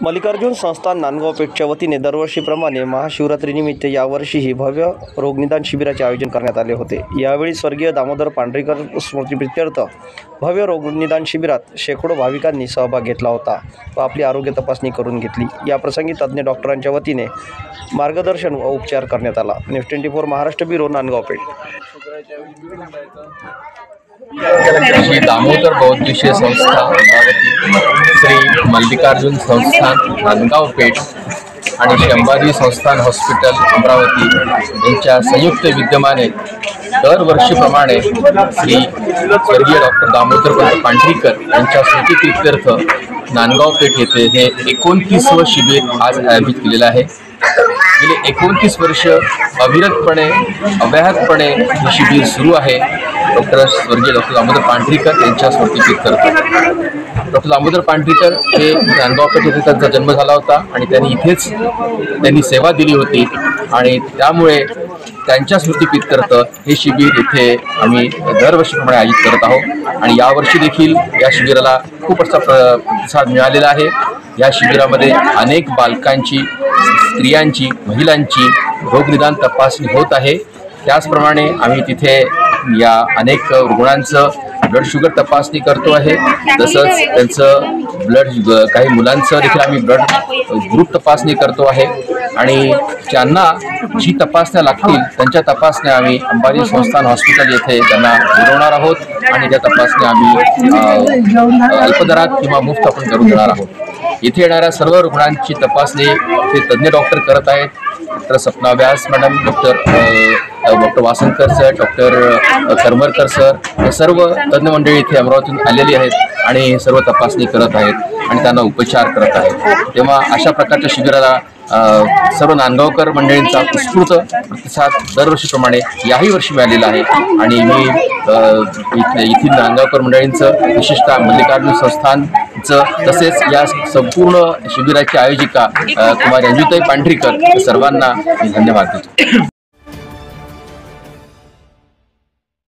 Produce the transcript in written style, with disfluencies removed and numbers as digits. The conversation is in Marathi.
मल्लिकार्जुन संस्थान नांदगाव पेठच्या वतीने दरवर्षीप्रमाणे महाशिवरात्रीनिमित्त यावर्षीही भव्य रोगनिदान शिबिराचे आयोजन करण्यात आले होते। यावेळी स्वर्गीय दामोदर पांढरीकर स्मृतिप्रित्यर्थ भव्य रोगनिदान शिबिरात शेकडो भाविकांनी सहभाग घेतला होता व आपली आरोग्य तपासणी करून घेतली। या प्रसंगी तज्ञ डॉक्टरांच्या वतीने मार्गदर्शन व उपचार करण्यात आला। News 24 Maharashtra bureau, Nandgaon Peth. श्री दामोदर बौद्धिशीय संस्था श्री मल्लिकार्जुन संस्थान नांदगाव पेठ आणि शंभाजी संस्थान हॉस्पिटल अमरावती यांच्या संयुक्त विद्यमाने दरवर्षीप्रमाणे श्री स्वर्गीय डॉक्टर दामोदर पांढरीकर यांच्या स्मृतिप्रित्यर्थ नांदगाव पेठ येथे हे 29वे शिबिर आज आयोजित केलेले आहे। गेले 29 वर्ष अविरतपणे अव्याहतपणे हे शिबिर सुरू आहे। स्वर्गीय डॉक्टर दामोदर पांढरीकर यांच्या स्मृतिप्रित्यर्थ। डॉक्टर दामोदर पांढरीकर हे नांदगाव पेठ येथे त्यांचा जन्म झाला होता आणि त्यांनी सेवा दिली होती आणि त्यामुळे त्यांच्या स्मृतिप्रित्यर्थ हे शिबिर इथे आम्ही दरवर्षीप्रमाणे आयोजित करत आहोत आणि यावर्षी देखील या शिबिराला खूप असा प्रतिसाद मिळालेला आहे। या शिबिरामध्ये अनेक बालकांची, स्त्रियांची, महिलांची रोगनिदान तपासणी होत आहे। त्याचप्रमाणे आम्ही तिथे या अनेक रुग्णांचं ब्लड शुगर तपासणी करतो आहे। तसंच त्यांचं काही मुलांचं देखील आम्ही ब्लड ग्रुप तपासणी करतो आहे आणि ज्यांना जी तपासण्या लागतील त्यांच्या तपासण्या आम्ही अंबाजी संस्थान हॉस्पिटल येथे त्यांना बोलवणार आहोत आणि त्या तपासण्या आम्ही अल्पदरात किंवा मुफ्त आपण करून देणार आहोत। इथे येणाऱ्या सर्व रुग्णांची तपासणी ते तज्ञ डॉक्टर करत आहेत। Doctor Sapna Vyas madam, doctor Vasankar sir, doctor Karmarkar sir, हे सर्व तज्ञ मंडळी इथे अमरावतीतून आलेली आहेत आणि सर्व तपासणी करत आहेत आणि त्यांना उपचार करत आहेत। तेव्हा अशा प्रकारच्या शिबिराला सर्व नांदगावकर मंडळींचा उत्स्फूर्त प्रतिसाद दरवर्षीप्रमाणे याही वर्षी मिळालेला आहे आणि मी येथील नांदगावकर मंडळींचं, विशेषतः मल्लिकार्जुन संस्थानचं, तसेच या संपूर्ण शिबिराची आयोजिका कुमार अंजुताई पांढरीकर सर्वांना धन्यवाद देतो।